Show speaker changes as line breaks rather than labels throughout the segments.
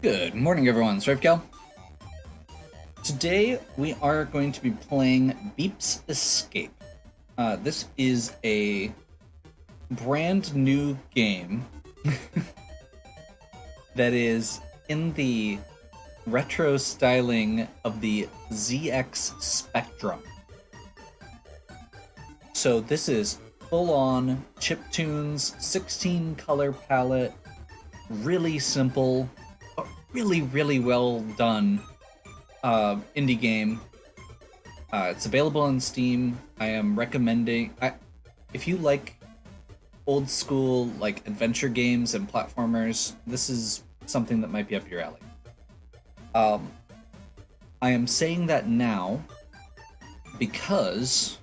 Good morning, everyone. Stripkel. Today we are going to be playing Beep's Escape. This is a brand new game that is in the retro styling of the ZX Spectrum. So this is full-on chiptunes, 16 color palette, really simple, but really well done indie game. It's available on Steam. I am recommending. If you like old school like adventure games and platformers, this is something that might be up your alley. I am saying that now because,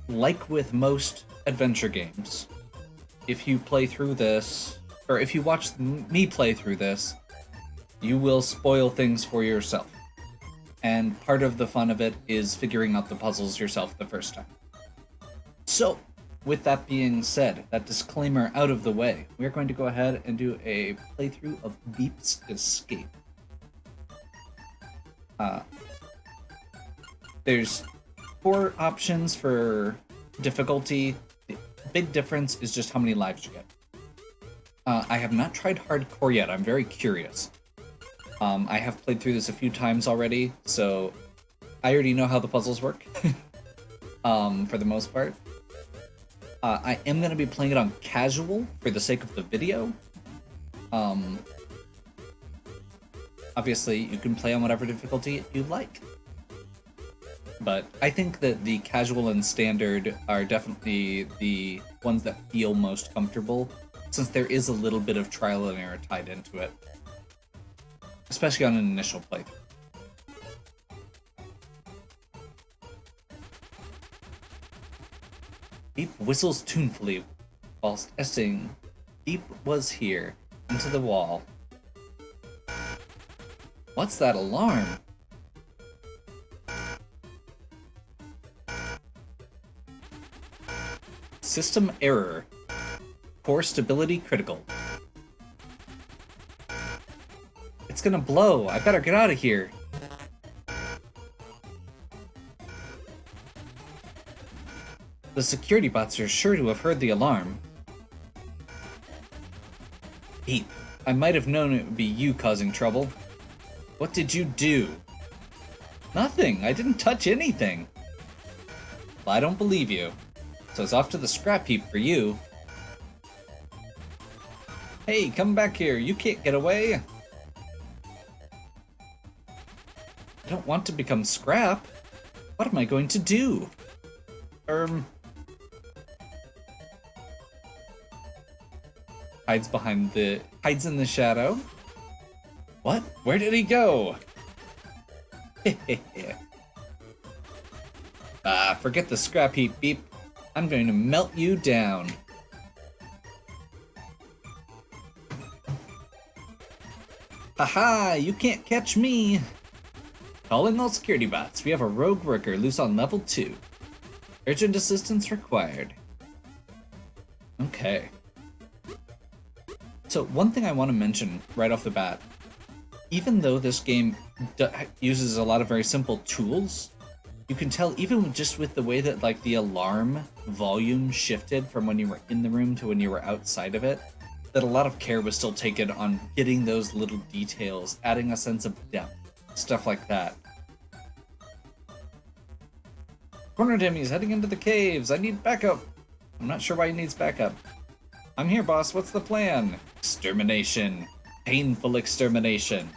like with most adventure games, if you play through this, or if you watch me play through this, you will spoil things for yourself. And part of the fun of it is figuring out the puzzles yourself the first time. So, with that being said, that disclaimer out of the way, we're going to go ahead and do a playthrough of Beep's Escape. There's 4 options for difficulty. The big difference is just how many lives you get. I have not tried hardcore yet. I'm very curious. I have played through this a few times already, so I already know how the puzzles work, for the most part. I am going to be playing it on casual for the sake of the video. Obviously, you can play on whatever difficulty you like. But I think that the casual and standard are definitely the ones that feel most comfortable, since there is a little bit of trial and error tied into it. Especially on an initial playthrough. Beep whistles tunefully whilst essaying. Beep was here, into the wall. What's that alarm? System error. Core stability critical. It's gonna blow. I better get out of here. The security bots are sure to have heard the alarm. Beep. I might have known it would be you causing trouble. What did you do? Nothing. I didn't touch anything. Well, I don't believe you. So it's off to the scrap heap for you. Hey, come back here. You can't get away. I don't want to become scrap. What am I going to do? Hides in the shadow. What? Where did he go? Forget the scrap heap, Beep. I'm going to melt you down. Haha, you can't catch me. Calling all security bots. We have a rogue worker loose on level 2. Urgent assistance required. Okay. So one thing I want to mention right off the bat, even though this game uses a lot of very simple tools, you can tell even just with the way that like the alarm volume shifted from when you were in the room to when you were outside of it, that a lot of care was still taken on getting those little details, adding a sense of depth, stuff like that. Corner Timmy's heading into the caves. I need backup. I'm not sure why he needs backup. I'm here, boss. What's the plan? Extermination. Painful extermination.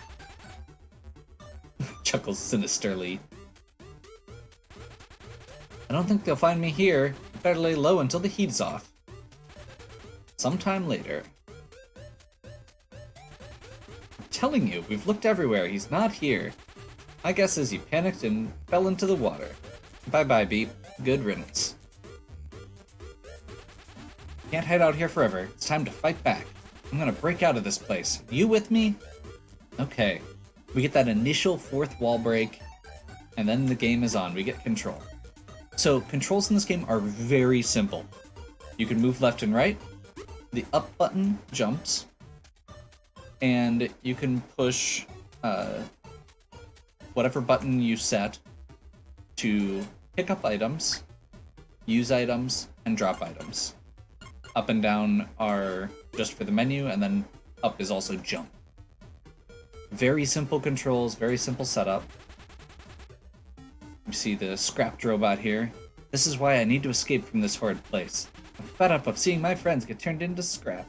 Chuckles sinisterly. I don't think they'll find me here. Better lay low until the heat's off. Sometime later. I'm telling you, we've looked everywhere. He's not here. My guess is he panicked and fell into the water. Bye-bye, Beep. Good riddance. Can't hide out here forever. It's time to fight back. I'm gonna break out of this place. You with me? Okay. We get that initial 4th wall break, and then the game is on. We get control. So controls in this game are very simple. You can move left and right. The up button jumps. and you can push whatever button you set to pick up items, use items, and drop items. Up and down are just for the menu, and then up is also jump. Very simple controls, very simple setup. You see the scrapped robot here. This is why I need to escape from this horrid place. I'm fed up of seeing my friends get turned into scrap.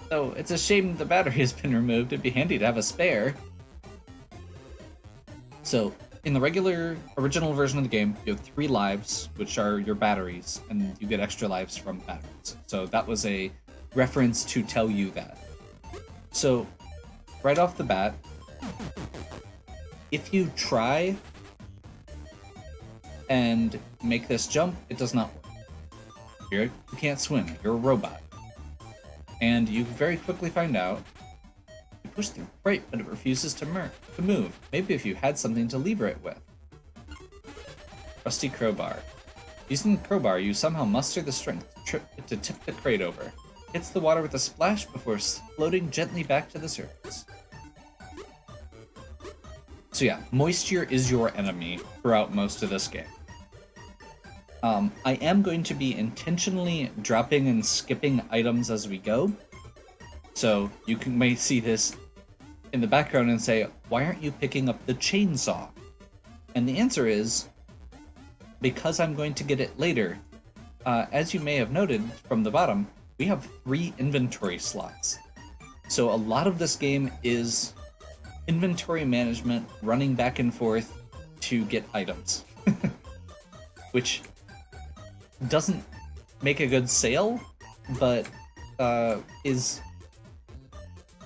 So it's a shame the battery has been removed. It'd be handy to have a spare. So in the regular original version of the game, you have 3 lives, which are your batteries, and you get extra lives from batteries. So that was a reference to tell you that. So right off the bat, if you try and make this jump, it does not work. You can't swim, you're a robot. And you very quickly find out you push the brake, but it refuses to move. Maybe if you had something to lever it with. Rusty crowbar. Using the crowbar, you somehow muster the strength to tip the crate over. Hits the water with a splash before floating gently back to the surface. So yeah, moisture is your enemy throughout most of this game. I am going to be intentionally dropping and skipping items as we go. So you may see this in the background and say, why aren't you picking up the chainsaw? And the answer is, because I'm going to get it later. As you may have noted from the bottom, we have 3 inventory slots. So a lot of this game is inventory management, running back and forth to get items. Which doesn't make a good sale, but is...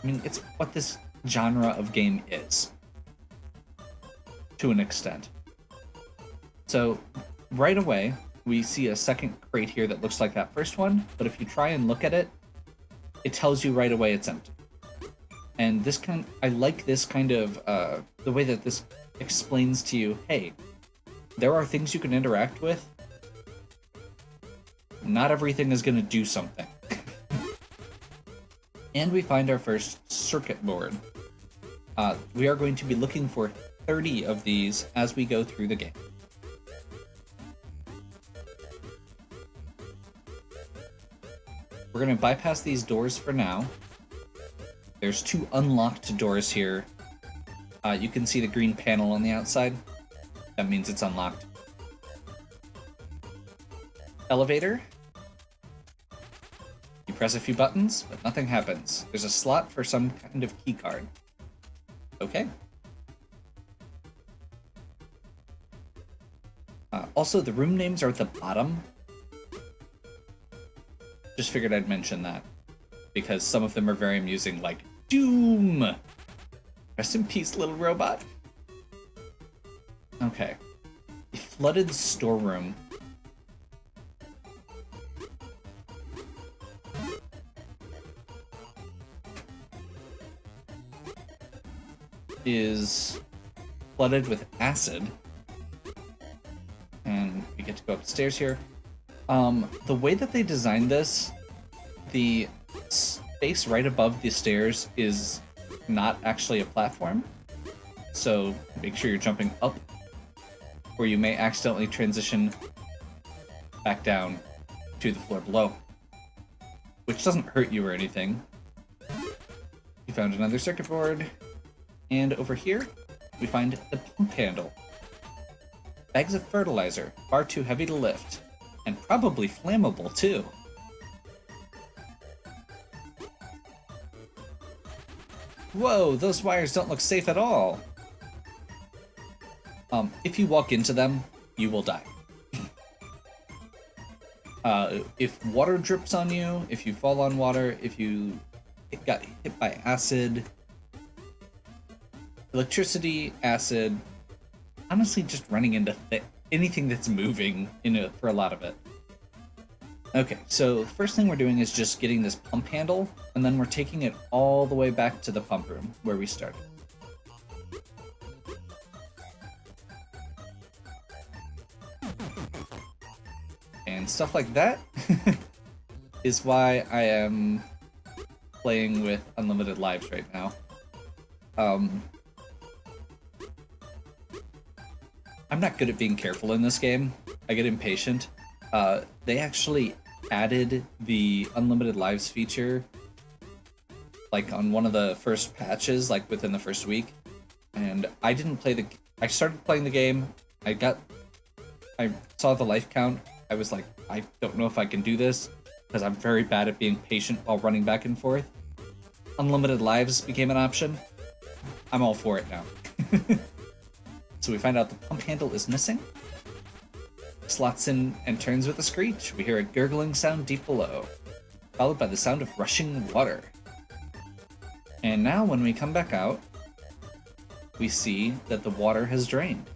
I mean, it's what this genre of game is, to an extent. So, right away, we see a second crate here that looks like that first one, but if you try and look at it, it tells you right away it's empty. And I like this kind of, the way that this explains to you, hey, there are things you can interact with. Not everything is going to do something. And we find our first circuit board. We are going to be looking for 30 of these as we go through the game. We're going to bypass these doors for now. There's 2 unlocked doors here. You can see the green panel on the outside. That means it's unlocked. Elevator. You press a few buttons, but nothing happens. There's a slot for some kind of key card. Okay. Also, the room names are at the bottom. Just figured I'd mention that, because some of them are very amusing, like Doom! Rest in peace, little robot. Okay. A flooded storeroom. Is flooded with acid. And we get to go upstairs here. The way that they designed this, the space right above the stairs is not actually a platform. So make sure you're jumping up, or you may accidentally transition back down to the floor below. Which doesn't hurt you or anything. You found another circuit board. And over here, we find the pump handle. Bags of fertilizer, far too heavy to lift. And probably flammable, too. Whoa, those wires don't look safe at all. If you walk into them, you will die. If water drips on you, if you fall on water, if you got hit by acid, electricity, acid, honestly just running into anything that's moving for a lot of it. Okay, so the first thing we're doing is just getting this pump handle, and then we're taking it all the way back to the pump room where we started. And stuff like that is why I am playing with unlimited lives right now. I'm not good at being careful in this game. I get impatient. They actually added the unlimited lives feature like on one of the first patches, like within the first week. And I didn't play I started playing the game. I saw the life count. I was like, I don't know if I can do this because I'm very bad at being patient while running back and forth. Unlimited lives became an option. I'm all for it now. So we find out the pump handle is missing. Slots in and turns with a screech. We hear a gurgling sound deep below, followed by the sound of rushing water. And now when we come back out, we see that the water has drained.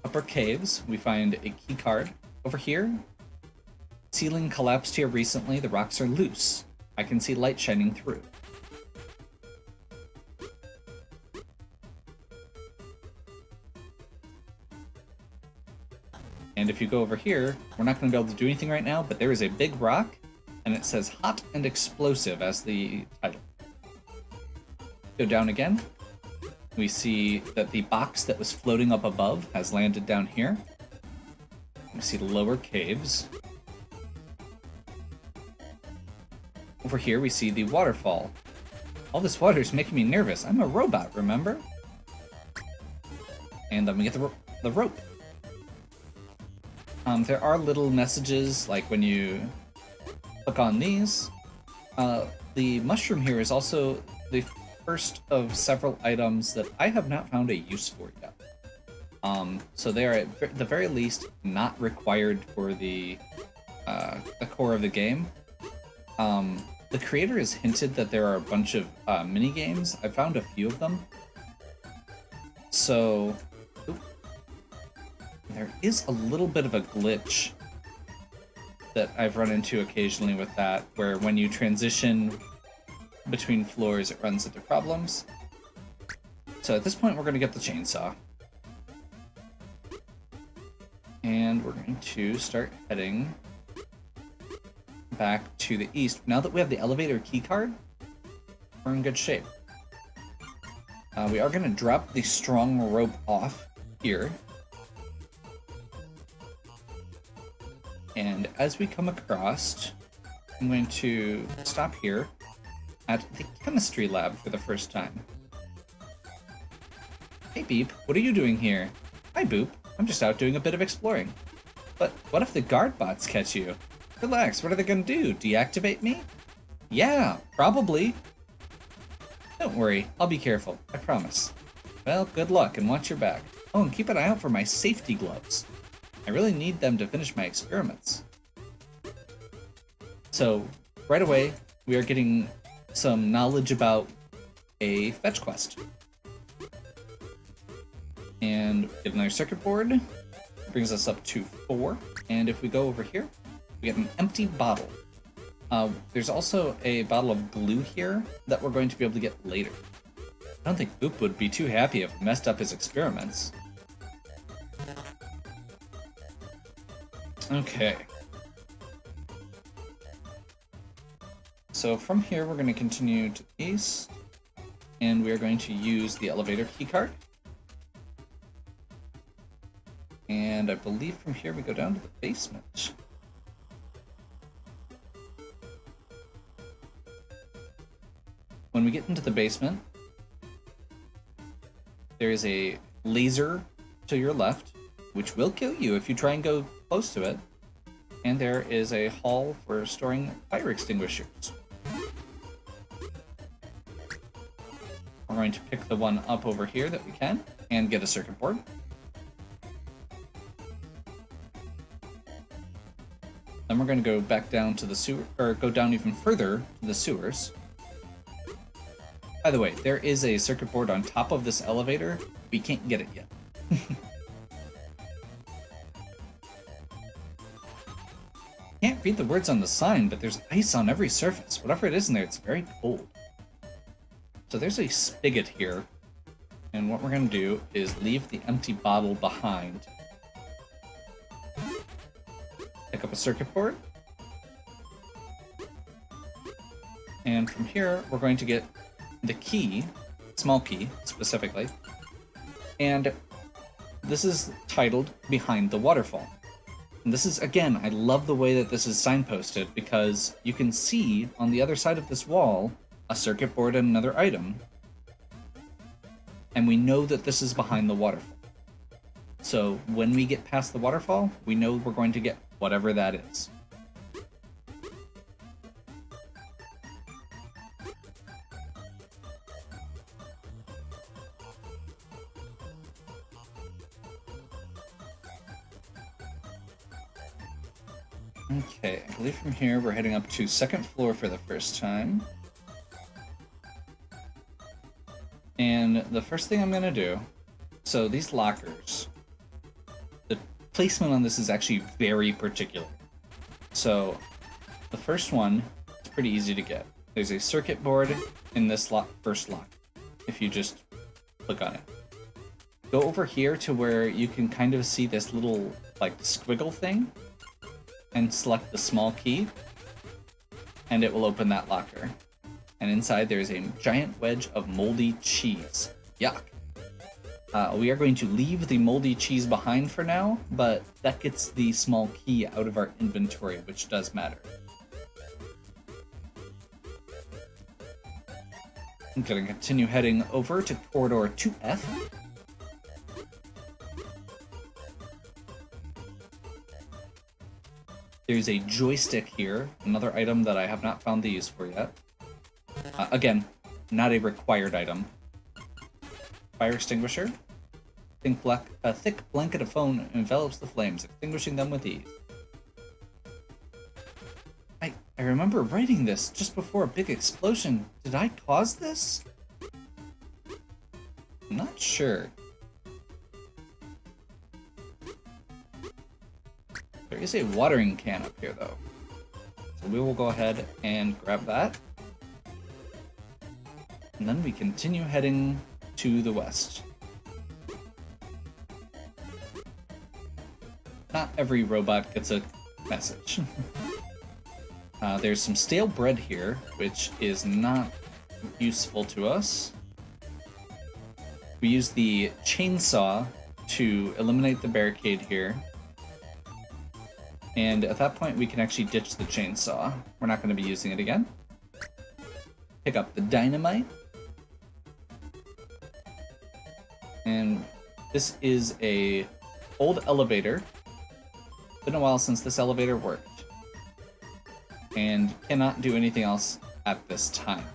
Upper caves, we find a key card. Over here, ceiling collapsed here recently. The rocks are loose. I can see light shining through. And if you go over here, we're not going to be able to do anything right now, but there is a big rock, and it says Hot and Explosive as the title. Go down again. We see that the box that was floating up above has landed down here. We see the lower caves. Over here, we see the waterfall. All this water is making me nervous. I'm a robot, remember? And then we get the rope. There are little messages, like when you click on these. The mushroom here is also the first of several items that I have not found a use for yet. So they are at the very least not required for the core of the game. The creator has hinted that there are a bunch of mini games. I found a few of them. So there is a little bit of a glitch that I've run into occasionally with that, where when you transition between floors, it runs into problems. So at this point, we're going to get the chainsaw. And we're going to start heading back to the east. Now that we have the elevator keycard, we're in good shape. We are going to drop the strong rope off here. And as we come across, I'm going to stop here at the chemistry lab for the first time. Hey Beep, what are you doing here? Hi Boop, I'm just out doing a bit of exploring. But what if the guard bots catch you? Relax, what are they gonna do? Deactivate me? Yeah, probably. Don't worry, I'll be careful, I promise. Well, good luck and watch your back. Oh, and keep an eye out for my safety gloves. I really need them to finish my experiments. So, right away, we are getting some knowledge about a fetch quest. And get another circuit board, brings us up to 4. And if we go over here, we get an empty bottle. There's also a bottle of glue here that we're going to be able to get later. I don't think Boop would be too happy if we messed up his experiments. Okay. So from here, we're going to continue to the east, and we are going to use the elevator keycard. And I believe from here we go down to the basement. When we get into the basement, there is a laser to your left, which will kill you if you try and go close to it. And there is a hall for storing fire extinguishers. We're going to pick the one up over here that we can and get a circuit board. Then we're going to go back down to the sewer, or go down even further to the sewers. By the way, there is a circuit board on top of this elevator. We can't get it yet. Can't read the words on the sign, but there's ice on every surface. Whatever it is in there, it's very cold. So there's a spigot here, and what we're going to do is leave the empty bottle behind. pick up a circuit board. And from here, we're going to get the key, small key specifically. And this is titled Behind the Waterfall. And this is, again, I love the way that this is signposted because you can see on the other side of this wall a circuit board and another item. And we know that this is behind the waterfall. So when we get past the waterfall, we know we're going to get whatever that is. Okay, I believe from here we're heading up to second floor for the first time. And the first thing I'm gonna do, so these lockers, the placement on this is actually very particular. So the first one is pretty easy to get. There's a circuit board in this first lock, if you just click on it. Go over here to where you can kind of see this little like squiggle thing and select the small key and it will open that locker. And inside there's a giant wedge of moldy cheese. Yuck. We are going to leave the moldy cheese behind for now, but that gets the small key out of our inventory, which does matter. I'm gonna continue heading over to corridor 2F. There's a joystick here, another item that I have not found the use for yet. Again, not a required item. Fire extinguisher. A thick blanket of foam envelops the flames, extinguishing them with ease. I remember writing this just before a big explosion. Did I cause this? I'm not sure. There is a watering can up here, though. So we will go ahead and grab that. And then we continue heading to the west. Not every robot gets a message. There's some stale bread here, which is not useful to us. We use the chainsaw to eliminate the barricade here. And at that point, we can actually ditch the chainsaw. We're not going to be using it again. Pick up the dynamite. And this is a old elevator. Been a while since this elevator worked. And cannot do anything else at this time.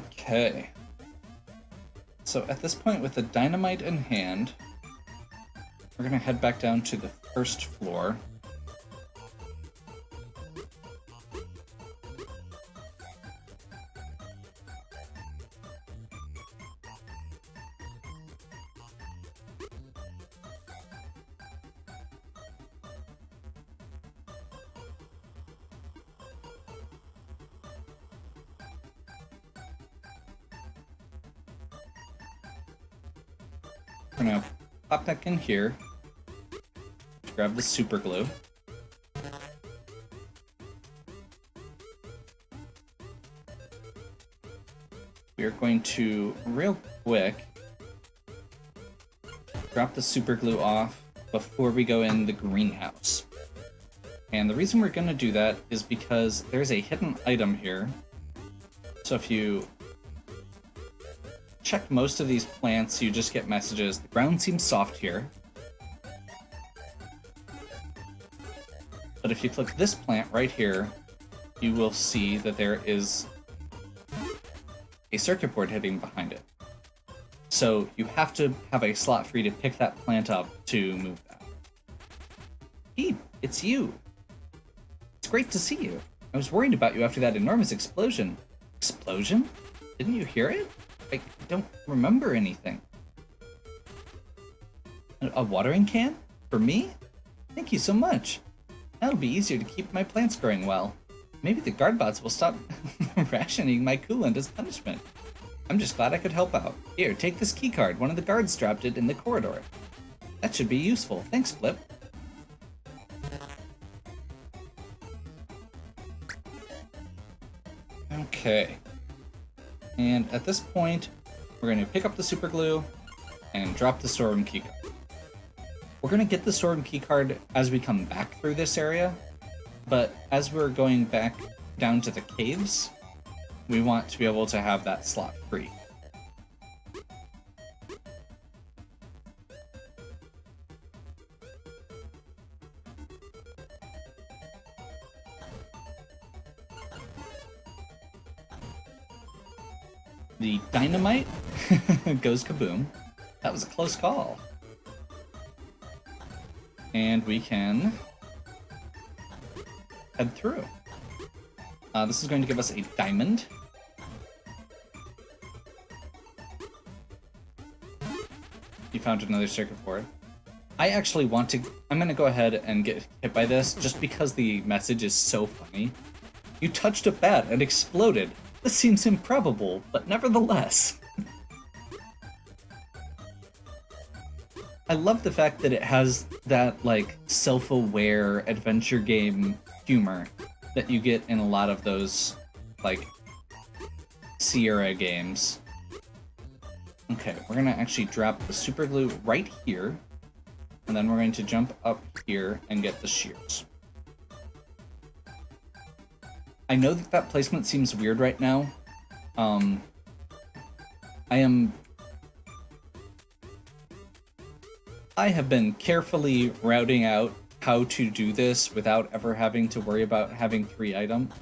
Okay. So at this point, with the dynamite in hand, we're gonna head back down to the first floor. We're gonna pop back in here, grab the super glue. We are going to, real quick, drop the super glue off before we go in the greenhouse. And the reason we're going to do that is because there's a hidden item here. So if you check most of these plants, you just get messages. The ground seems soft here. But if you click this plant right here, you will see that there is a circuit board hidden behind it. So you have to have a slot free to pick that plant up to move that. Hey, it's you. It's great to see you. I was worried about you after that enormous explosion. Explosion? Didn't you hear it? I don't remember anything. A watering can? For me? Thank you so much. That'll be easier to keep my plants growing well. Maybe the guard bots will stop rationing my coolant as punishment. I'm just glad I could help out. Here, take this key card. One of the guards dropped it in the corridor. That should be useful. Thanks, Blip. Okay. And at this point, we're going to pick up the super glue and drop the storeroom keycard. We're going to get the storeroom keycard as we come back through this area, but as we're going back down to the caves, we want to be able to have that slot free. The dynamite goes kaboom. That was a close call. And we can head through. This is going to give us a diamond. You found another circuit board. I actually want to... I'm going to go ahead and get hit by this just because the message is so funny. You touched a bat and exploded. This seems improbable, but nevertheless. I love the fact that it has that, like, self-aware adventure game humor that you get in a lot of those, like, Sierra games. Okay, we're gonna actually drop the super glue right here, and then we're going to jump up here and get the shears. I know that that placement seems weird right now. I have been carefully routing out how to do this without ever having to worry about having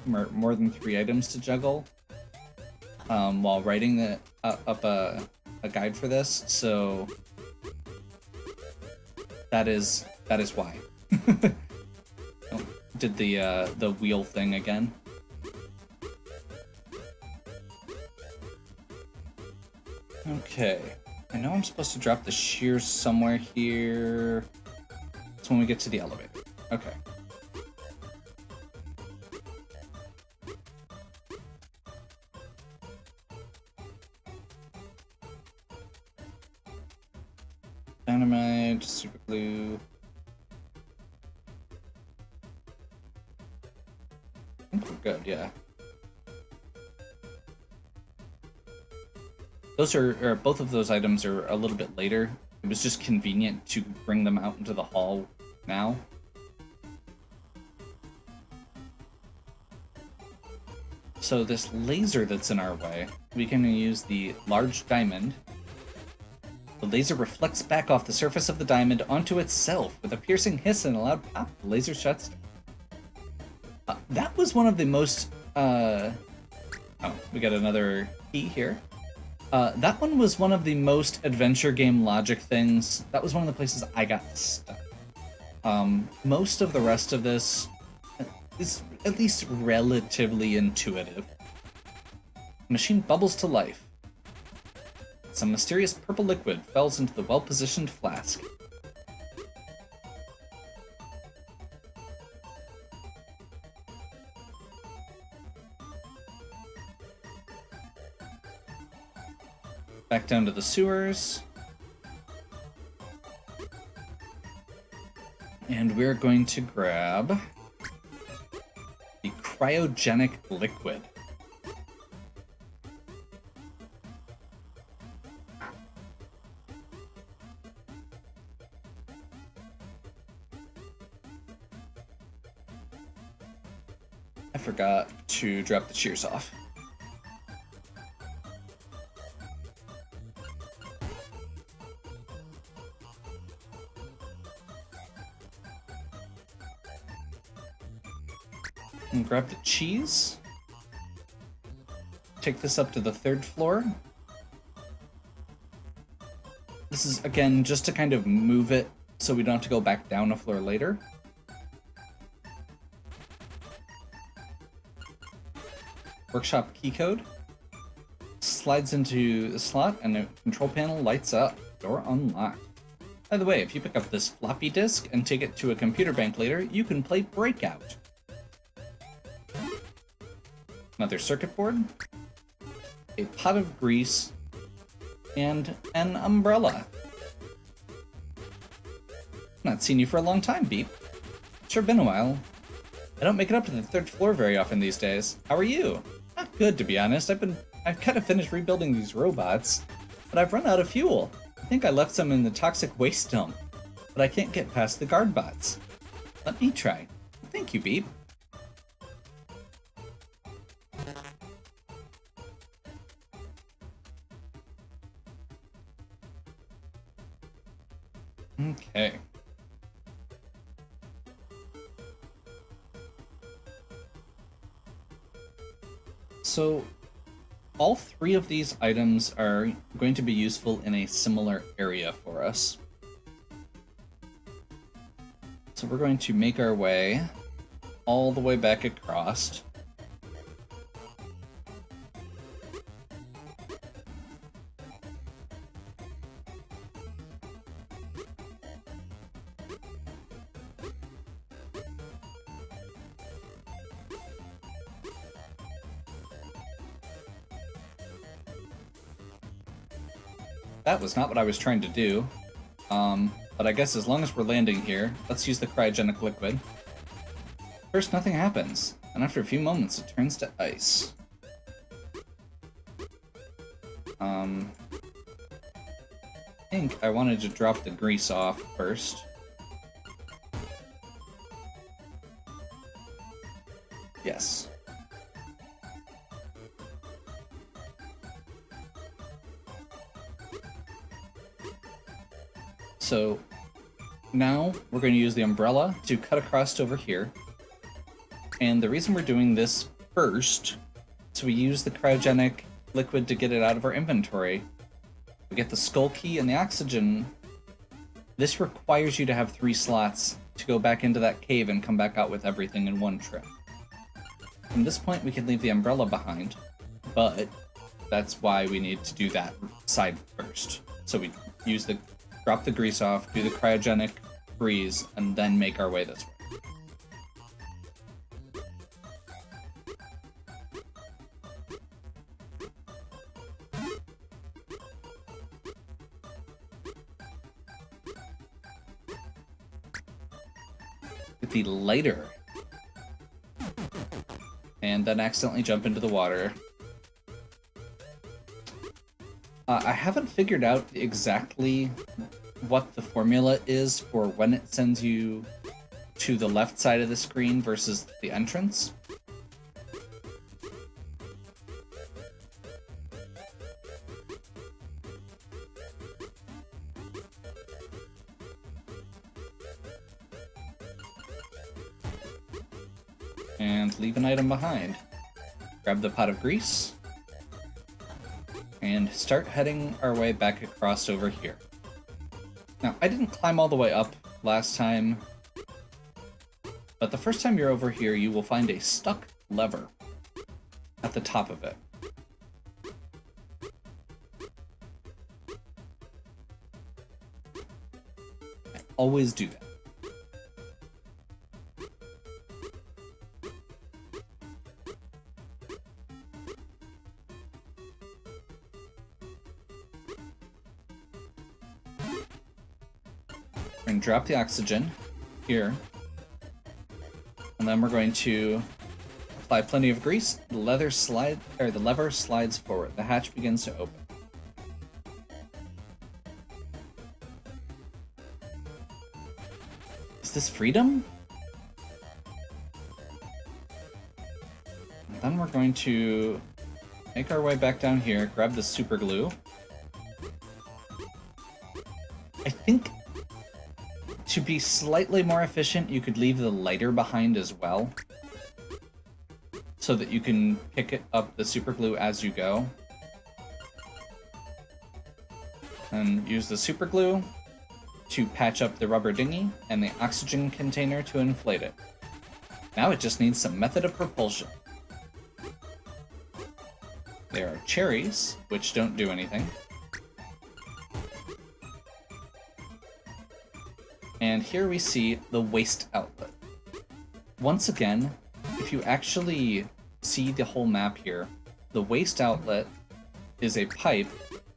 more than 3 items to juggle while writing up a guide for this. So that is why. Did the wheel thing again. Okay. I know I'm supposed to drop the shears somewhere here. It's when we get to the elevator. Okay. Dynamite, super glue. I think we're good, yeah. Those are both of those items are a little bit later. It was just convenient to bring them out into the hall now. So this laser that's in our way, we can use the large diamond. The laser reflects back off the surface of the diamond onto itself with a piercing hiss and a loud pop. The laser shuts down. That was one of the most... Oh, we got another key here. That one was one of the most adventure game logic things. That was one of the places I got stuck. Most of the rest of this is at least relatively intuitive. The machine bubbles to life. Some mysterious purple liquid falls into the well-positioned flask. Back down to the sewers. And we're going to grab the cryogenic liquid. I forgot to drop the shears off. And grab the cheese. Take this up to the 3rd floor. This is, again, just to kind of move it so we don't have to go back down a floor later. Workshop keycode. Slides into the slot and the control panel lights up. Door unlocked. By the way, if you pick up this floppy disk and take it to a computer bank later, you can play Breakout. Another circuit board, a pot of grease, and an umbrella. Not seen you for a long time, Beep. Sure been a while. I don't make it up to the 3rd floor very often these days. How are you? Not good, to be honest. I've kind of finished rebuilding these robots, but I've run out of fuel. I think I left some in the toxic waste dump, but I can't get past the guard bots. Let me try. Thank you, Beep. Okay. So, all 3 of these items are going to be useful in a similar area for us. So we're going to make our way all the way back across. That was not what I was trying to do. But I guess as long as we're landing here, let's use the cryogenic liquid. First, nothing happens, and after a few moments, it turns to ice. I think I wanted to drop the grease off first. Yes. So now we're going to use the umbrella to cut across over here. And the reason we're doing this first, so we use the cryogenic liquid to get it out of our inventory. We get the skull key and the oxygen. This requires you to have 3 slots to go back into that cave and come back out with everything in one trip. From this point, we can leave the umbrella behind, but that's why we need to do that side first. So we use the drop the grease off, do the cryogenic freeze, and then make our way this way. With the lighter. And then accidentally jump into the water. I haven't figured out exactly what the formula is for when it sends you to the left side of the screen versus the entrance. And leave an item behind. Grab the pot of grease. And start heading our way back across over here. Now, I didn't climb all the way up last time, but the first time you're over here, you will find a stuck lever at the top of it. I always do that. And drop the oxygen here, and then we're going to apply plenty of grease. The lever slides forward. The hatch begins to open. Is this freedom? And then we're going to make our way back down here, grab the super glue. I think to be slightly more efficient, you could leave the lighter behind as well, so that you can pick up the super glue as you go. And use the super glue to patch up the rubber dinghy and the oxygen container to inflate it. Now it just needs some method of propulsion. There are cherries, which don't do anything. And here we see the waste outlet. Once again, if you actually see the whole map here, the waste outlet is a pipe,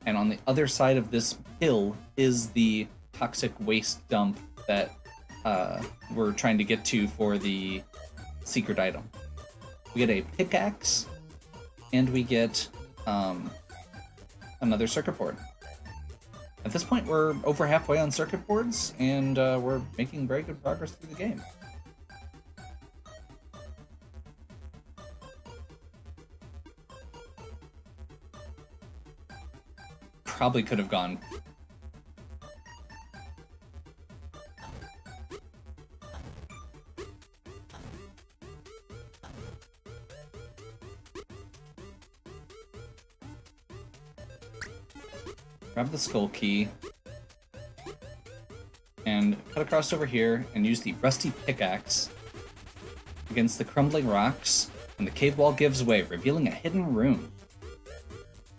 and on the other side of this hill is the toxic waste dump that we're trying to get to for the secret item. We get a pickaxe, and we get another circuit board. At this point, we're over halfway on circuit boards, and we're making very good progress through the game. Probably could have gone. Grab the skull key and cut across over here and use the rusty pickaxe against the crumbling rocks, and the cave wall gives way, revealing a hidden room.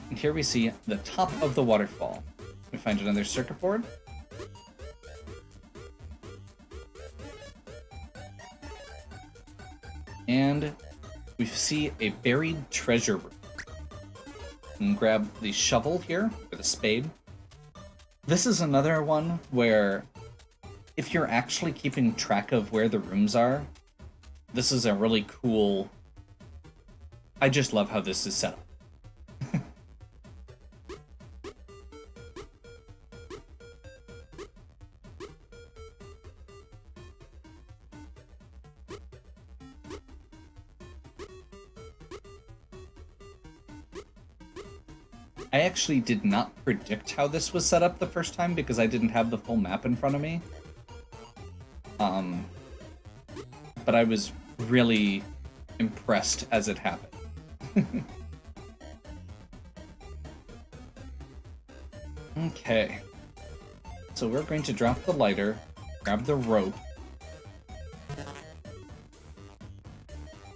And here we see the top of the waterfall. We find another circuit board. And we see a buried treasure room. And grab the shovel here, or the spade. This is another one where, if you're actually keeping track of where the rooms are, this is a really cool... I just love how this is set up. I actually did not predict how this was set up the first time because I didn't have the full map in front of me. But I was really impressed as it happened. Okay. So we're going to drop the lighter, grab the rope,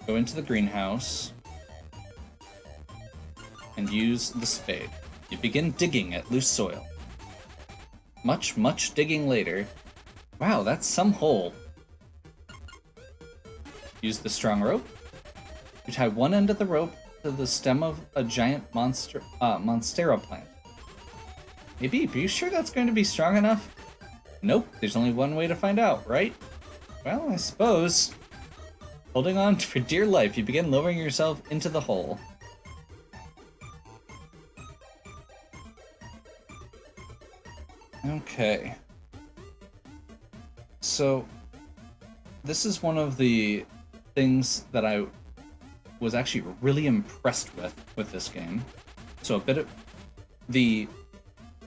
go into the greenhouse, and use the spade. You begin digging at loose soil. Much, much digging later. Wow, that's some hole. Use the strong rope. You tie one end of the rope to the stem of a giant monstera plant. Hey Beep, are you sure that's going to be strong enough? Nope, there's only one way to find out, right? Well, I suppose. Holding on for dear life, you begin lowering yourself into the hole. Okay. So, this is one of the things that I was actually really impressed with this game. So a bit of the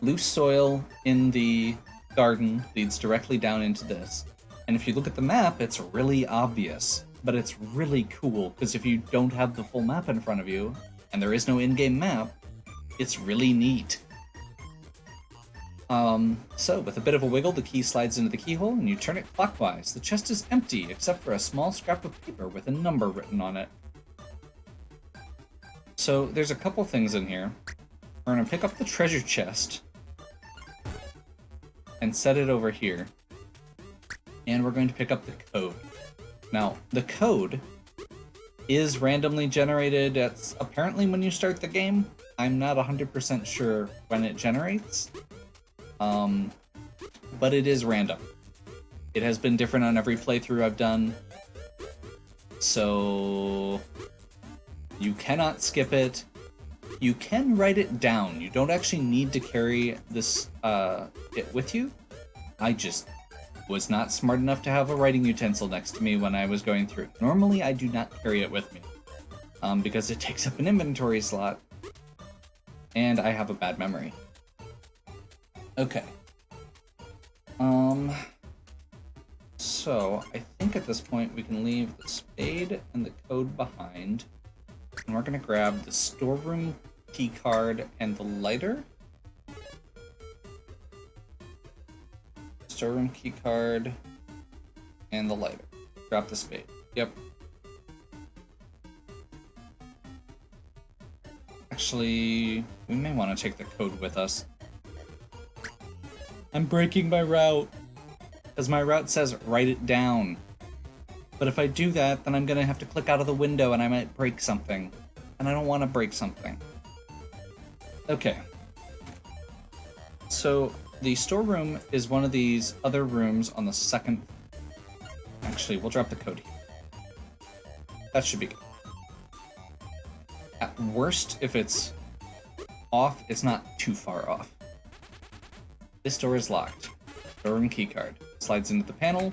loose soil in the garden leads directly down into this. And if you look at the map, it's really obvious, but it's really cool because if you don't have the full map in front of you and there is no in-game map, it's really neat. So with a bit of a wiggle, the key slides into the keyhole and you turn it clockwise. The chest is empty except for a small scrap of paper with a number written on it. So there's a couple things in here. We're gonna pick up the treasure chest and set it over here. And we're going to pick up the code. Now, the code is randomly generated apparently when you start the game. I'm not 100% sure when it generates. But it is random. It has been different on every playthrough I've done. So you cannot skip it. You can write it down. You don't actually need to carry this it with you. I just was not smart enough to have a writing utensil next to me when I was going through. Normally I do not carry it with me because it takes up an inventory slot and I have a bad memory. Okay. So I think at this point we can leave the spade and the code behind, and we're gonna grab the storeroom key card and the lighter. Storeroom key card and the lighter. Drop the spade. Yep. Actually, we may want to take the code with us. I'm breaking my route. because my route says write it down. But if I do that, then I'm gonna have to click out of the window and I might break something. And I don't want to break something. Okay. So the storeroom is one of these other rooms on the second. Actually, we'll drop the code here. That should be good. At worst, if it's off, it's not too far off. This door is locked. Storeroom keycard. Slides into the panel.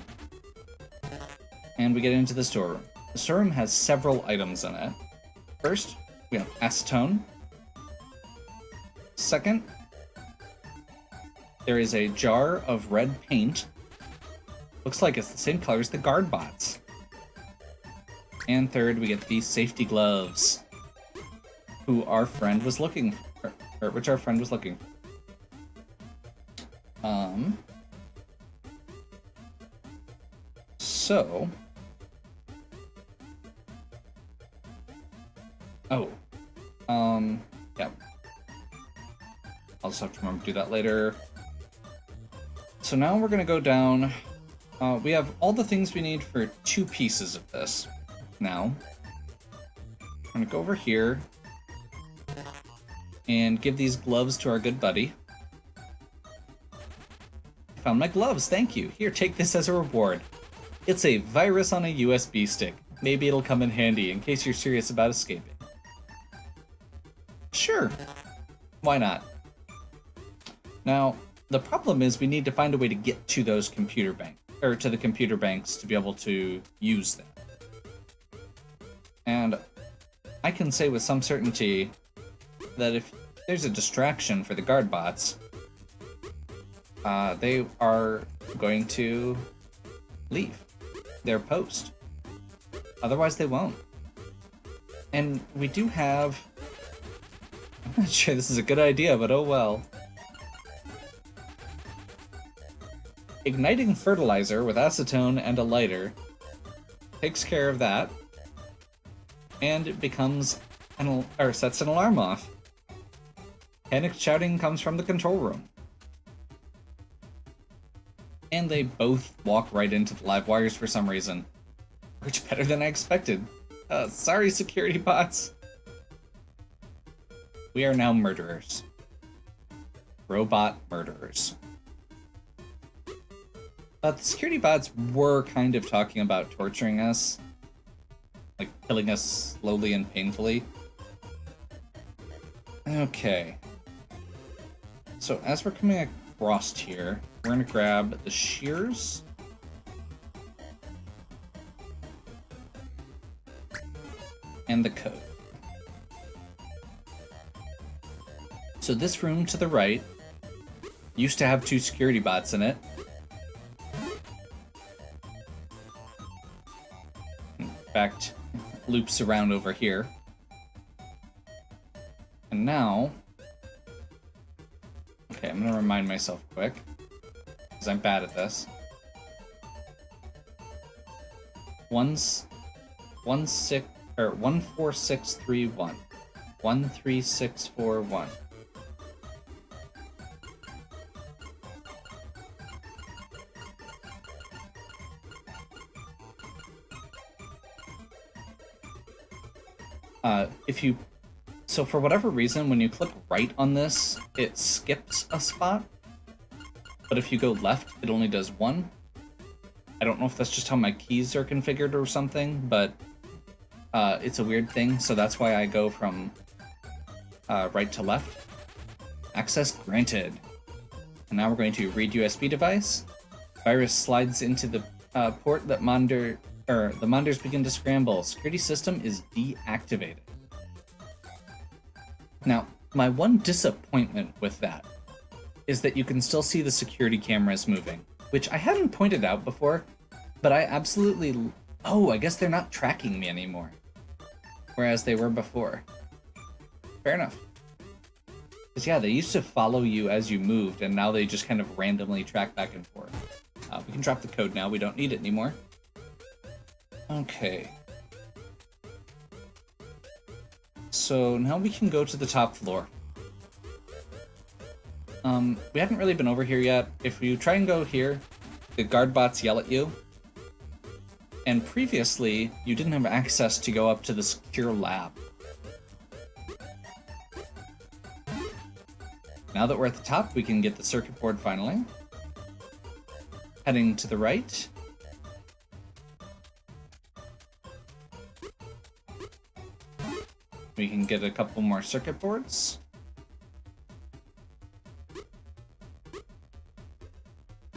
And we get into the storeroom. The storeroom has several items in it. First, we have acetone. Second, there is a jar of red paint. Looks like it's the same color as the guard bots. And third, we get these safety gloves, who our friend was looking for, or which our friend was looking for. So, yeah. I'll just have to remember to do that later. So now we're gonna go down. We have all the things we need for 2 pieces of this. Now, I'm gonna go over here and give these gloves to our good buddy. I found my gloves, thank you. Here, take this as a reward. It's a virus on a USB stick. Maybe it'll come in handy in case you're serious about escaping. Sure, why not? Now, the problem is we need to find a way to get to those computer banks, or to the computer banks to be able to use them. And I can say with some certainty that if there's a distraction for the guard bots, they are going to leave their post. Otherwise, they won't. And we do have... I'm not sure this is a good idea, but oh well. Igniting fertilizer with acetone and a lighter takes care of that, and it becomes sets an alarm off. Panicked shouting comes from the control room. And they both walk right into the live wires for some reason. Worked better than I expected. Sorry, security bots. We are now murderers. Robot murderers. The security bots were kind of talking about torturing us. Like, killing us slowly and painfully. Okay. So, as we're coming across here, we're gonna grab the shears. And the code. So this room to the right used to have 2 security bots in it. In fact, loops around over here. And now... Okay, I'm gonna remind myself quick, because I'm bad at this. 14631. 13641. So for whatever reason, when you click right on this, it skips a spot. But if you go left, it only does 1. I don't know if that's just how my keys are configured or something, but it's a weird thing, so that's why I go from right to left. Access granted. And now we're going to read USB device. Virus slides into the port that the monitors begin to scramble. Security system is deactivated. Now, my one disappointment with that is that you can still see the security cameras moving, which I hadn't pointed out before, but I absolutely... Oh, I guess they're not tracking me anymore, whereas they were before. Fair enough. Because yeah, they used to follow you as you moved, and now they just kind of randomly track back and forth. We can drop the code now, we don't need it anymore. Okay. So now we can go to the top floor. We haven't really been over here yet. If you try and go here, the guard bots yell at you. And previously, you didn't have access to go up to the secure lab. Now that we're at the top, we can get the circuit board finally. Heading to the right. We can get a couple more circuit boards.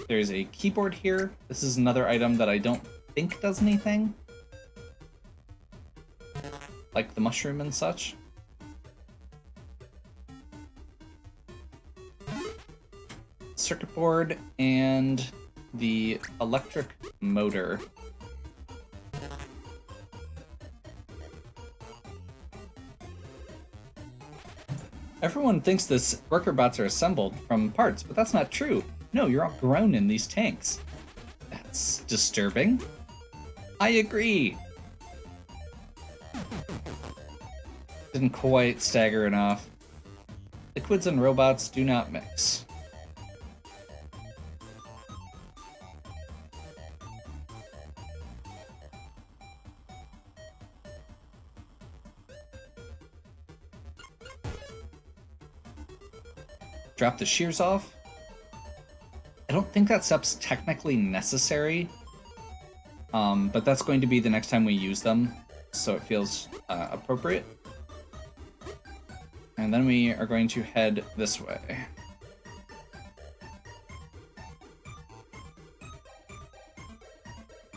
There's a keyboard here. This is another item that I don't think does anything. Like the mushroom and such. Circuit board and the electric motor. Everyone thinks this worker bots are assembled from parts, but that's not true. No, you're all grown in these tanks. That's disturbing. I agree. Didn't quite stagger enough. Liquids and robots do not mix. Drop the shears off. I don't think that step's technically necessary, but that's going to be the next time we use them, so it feels appropriate. And then we are going to head this way.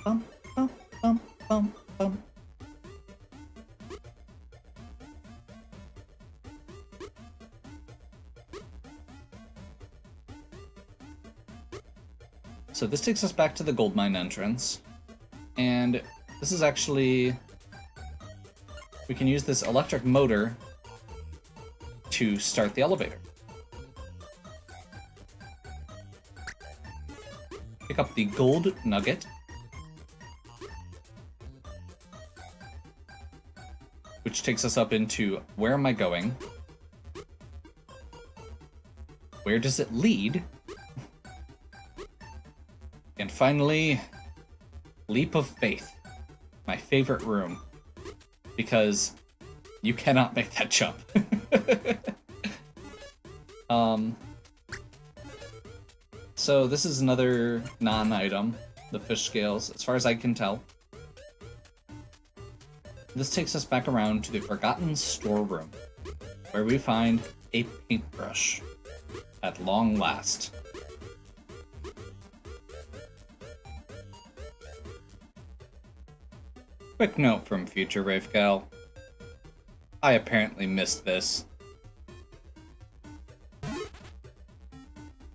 Bump, bump, bump, bump, bump. So this takes us back to the gold mine entrance, and this is actually, we can use this electric motor to start the elevator. Pick up the gold nugget, which takes us up into where am I going? Where does it lead? And finally, Leap of Faith, my favorite room, because you cannot make that jump. So this is another non-item, the fish scales, as far as I can tell. This takes us back around to the Forgotten Storeroom, where we find a paintbrush, at long last. Quick note from future Ravegal. I apparently missed this.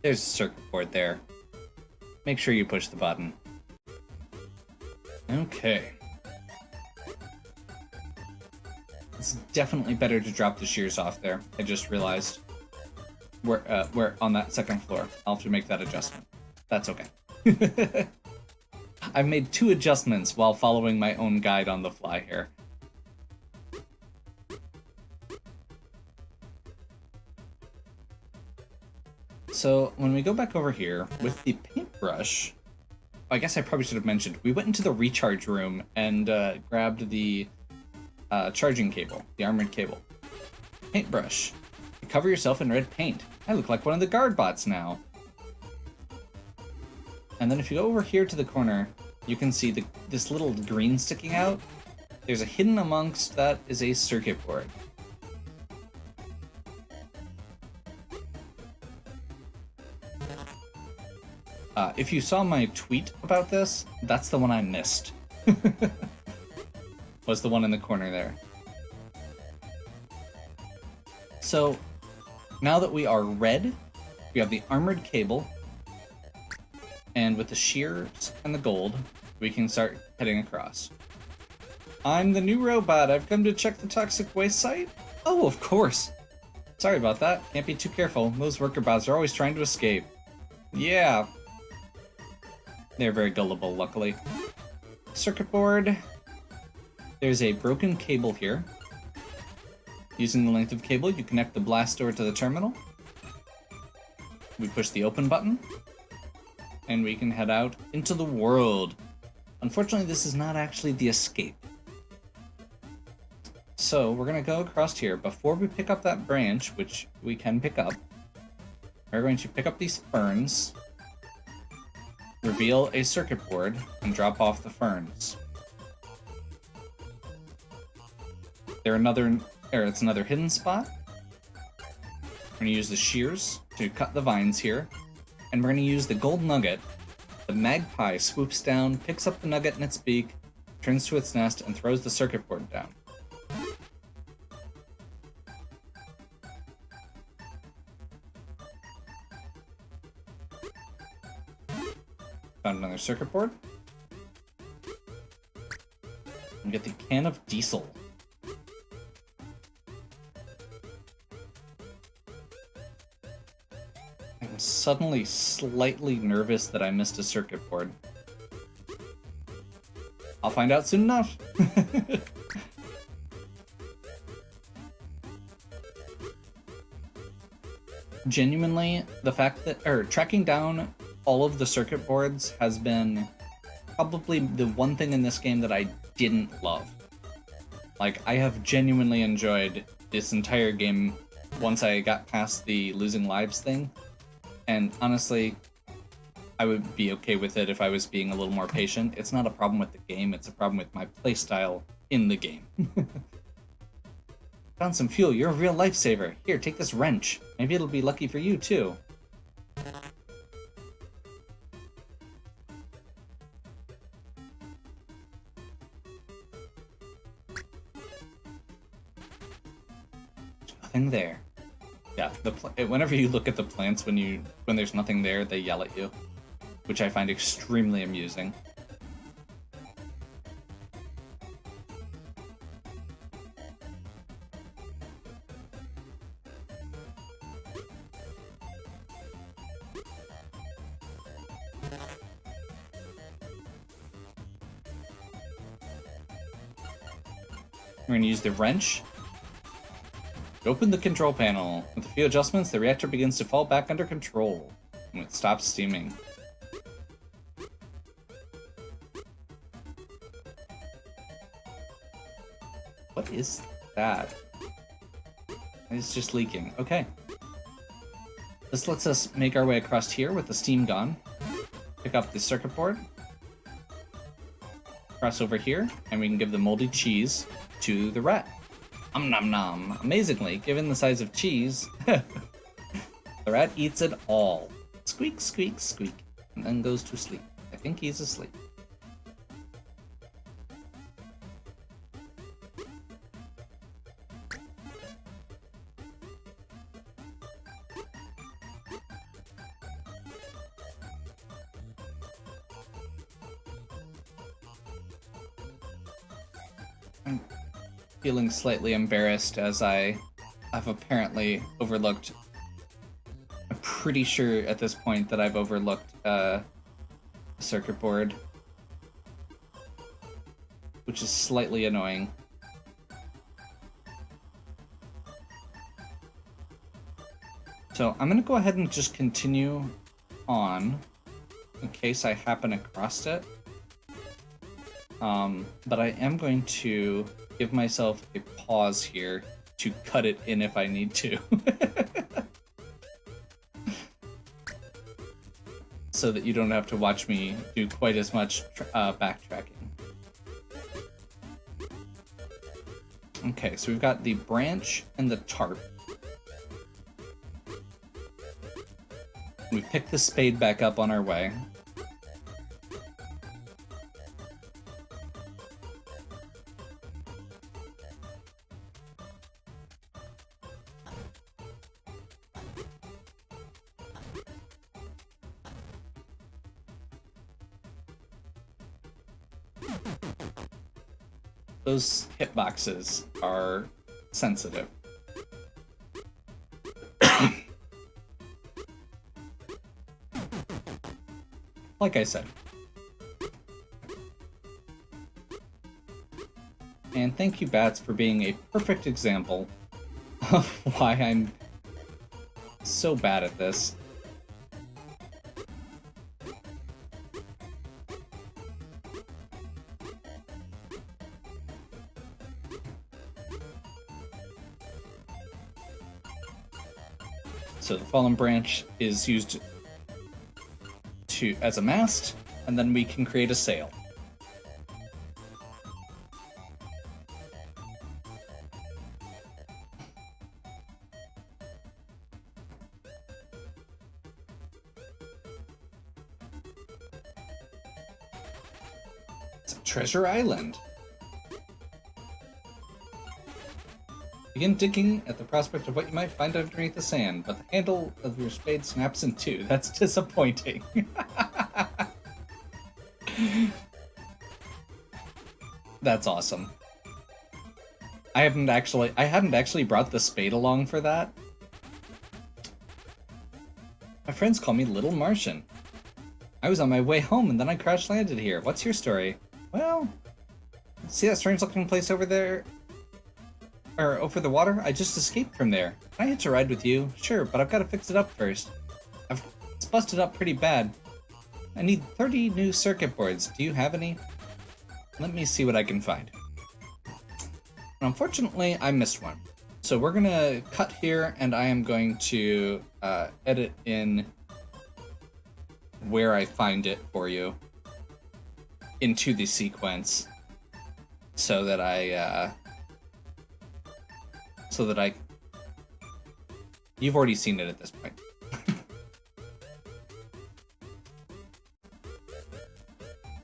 There's a circuit board there. Make sure you push the button. Okay. It's definitely better to drop the shears off there. I just realized we're on that second floor. I'll have to make that adjustment. That's okay. I've made 2 adjustments while following my own guide on the fly here. So when we go back over here with the paintbrush, I guess I probably should have mentioned, we went into the recharge room and grabbed the charging cable, the armored cable. Paintbrush. You cover yourself in red paint. I look like one of the guard bots now. And then if you go over here to the corner, you can see this little green sticking out. There's a hidden amongst that is a circuit board. If you saw my tweet about this, that's the one I missed. Was the one in the corner there. So, now that we are red, we have the armored cable, and with the shears and the gold, we can start heading across. I'm the new robot. I've come to check the toxic waste site. Oh, of course. Sorry about that. Can't be too careful. Those worker bots are always trying to escape. Yeah. They're very gullible, luckily. Circuit board. There's a broken cable here. Using the length of cable, you connect the blast door to the terminal. We push the open button. and we can head out into the world. Unfortunately, this is not actually the escape. So we're going to go across here. Before we pick up that branch, which we can pick up, we're going to pick up these ferns, reveal a circuit board, and drop off the ferns. It's another hidden spot. We're going to use the shears to cut the vines here, and we're going to use the gold nugget. The magpie swoops down, picks up the nugget in its beak, turns to its nest, and throws the circuit board down. Found another circuit board. And get the can of diesel. I'm suddenly slightly nervous that I missed a circuit board. I'll find out soon enough. Genuinely, the fact that tracking down all of the circuit boards has been probably the one thing in this game that I didn't love. Like, I have genuinely enjoyed this entire game once I got past the losing lives thing, and honestly, I would be okay with it if I was being a little more patient. It's not a problem with the game, it's a problem with my playstyle in the game. Found some fuel, you're a real lifesaver. Here, take this wrench. Maybe it'll be lucky for you, too. Nothing there. Yeah, whenever you look at the plants when there's nothing there, they yell at you, which I find extremely amusing. We're going to use the wrench. Open the control panel. With a few adjustments, the reactor begins to fall back under control, and it stops steaming. What is that? It's just leaking. Okay. This lets us make our way across here with the steam gone. Pick up the circuit board. Cross over here, and we can give the moldy cheese to the rat. Nom nom. Amazingly, given the size of cheese, the rat eats it all. Squeak, squeak, squeak, and then goes to sleep. I think he's asleep. I'm feeling slightly embarrassed as I have apparently overlooked. I'm pretty sure at this point that I've overlooked the circuit board, which is slightly annoying. So I'm going to go ahead and just continue on in case I happen across it. But I am going to give myself a pause here to cut it in if I need to. So that you don't have to watch me do quite as much backtracking. Okay, so we've got the branch and the tarp. We picked the spade back up on our way. Those hitboxes are sensitive. Like I said. And thank you, Bats, for being a perfect example of why I'm so bad at this. So the fallen branch is used as a mast, and then we can create a sail. It's a treasure island. Begin digging at the prospect of what you might find underneath the sand, but the handle of your spade snaps in two. That's disappointing. That's awesome. I hadn't actually brought the spade along for that. My friends call me Little Martian. I was on my way home and then I crash landed here. What's your story? Well, see that strange looking place over there? Or over the water? I just escaped from there. Can I hitch a ride with you? Sure, but I've got to fix it up first. It's busted up pretty bad. I need 30 new circuit boards. Do you have any? Let me see what I can find. Unfortunately, I missed one. So we're gonna cut here, and I am going to edit in where I find it for you into the sequence, so that you've already seen it at this point.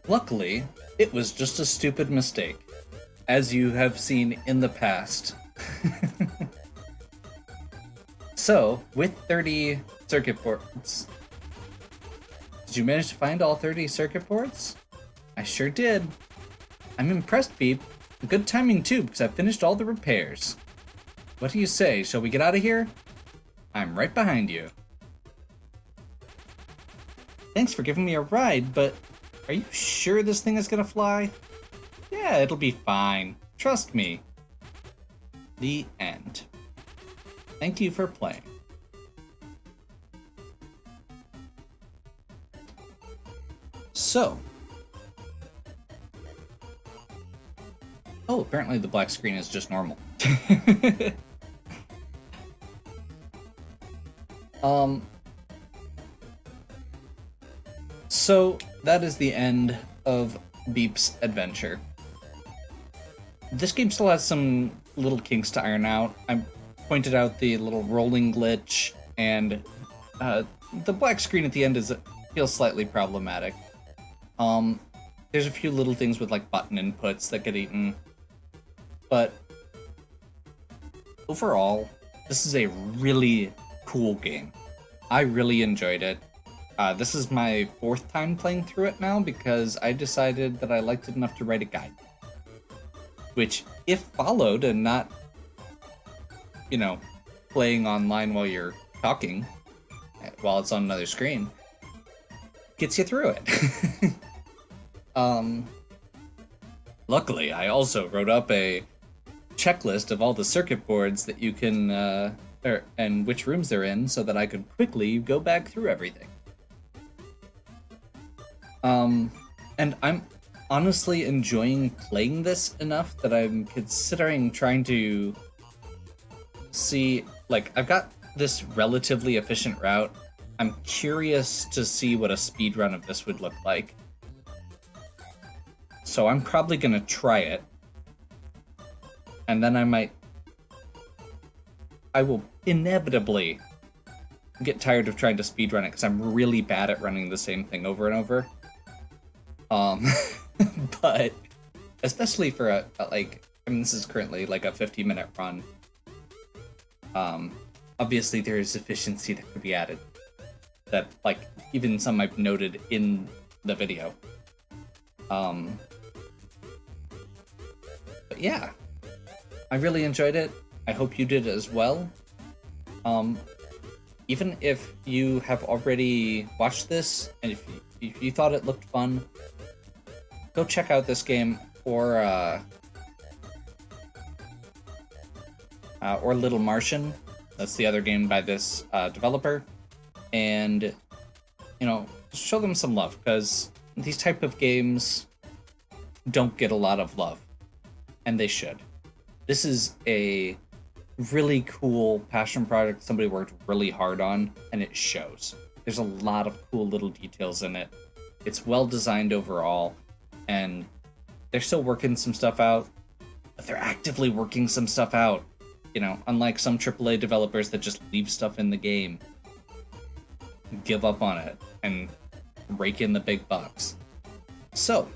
Luckily, it was just a stupid mistake, as you have seen in the past. So, with 30 circuit boards... Did you manage to find all 30 circuit boards? I sure did. I'm impressed, Beep. Good timing too, because I finished all the repairs. What do you say? Shall we get out of here? I'm right behind you. Thanks for giving me a ride, but are you sure this thing is gonna fly? Yeah, it'll be fine. Trust me. The end. Thank you for playing. So. Oh, apparently the black screen is just normal. So that is the end of Beep's adventure. This game still has some little kinks to iron out. I pointed out the little rolling glitch, and the black screen at the end feels slightly problematic. There's a few little things with like button inputs that get eaten, but overall, this is a really cool game. I really enjoyed it. This is my 4th time playing through it now because I decided that I liked it enough to write a guide. Which, if followed and not, playing online while you're talking, while it's on another screen, gets you through it. Luckily, I also wrote up a checklist of all the circuit boards that you can, and which rooms they're in, so that I could quickly go back through everything. And I'm honestly enjoying playing this enough that I'm considering trying to see, like, I've got this relatively efficient route. I'm curious to see what a speedrun of this would look like. So I'm probably gonna try it. And then I will inevitably get tired of trying to speedrun it because I'm really bad at running the same thing over and over. But especially for this is currently like a 50-minute run. Obviously there's efficiency that could be added. That, like, even some I've noted in the video. But yeah, I really enjoyed it. I hope you did as well. Even if you have already watched this, and if you thought it looked fun, go check out this game, or Little Martian. That's the other game by this developer. And, show them some love, because these type of games don't get a lot of love. And they should. This is a really cool passion project somebody worked really hard on, and it shows. There's a lot of cool little details in it. It's well designed overall, and they're still working some stuff out, but they're actively working some stuff out. You know, unlike some AAA developers that just leave stuff in the game, give up on it, and rake in the big bucks. So,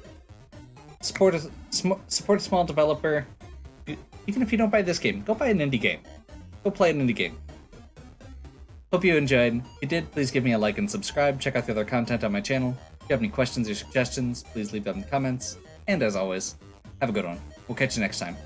support a small developer. Even if you don't buy this game, go buy an indie game. Go play an indie game. Hope you enjoyed. If you did, please give me a like and subscribe. Check out the other content on my channel. If you have any questions or suggestions, please leave them in the comments. And as always, have a good one. We'll catch you next time.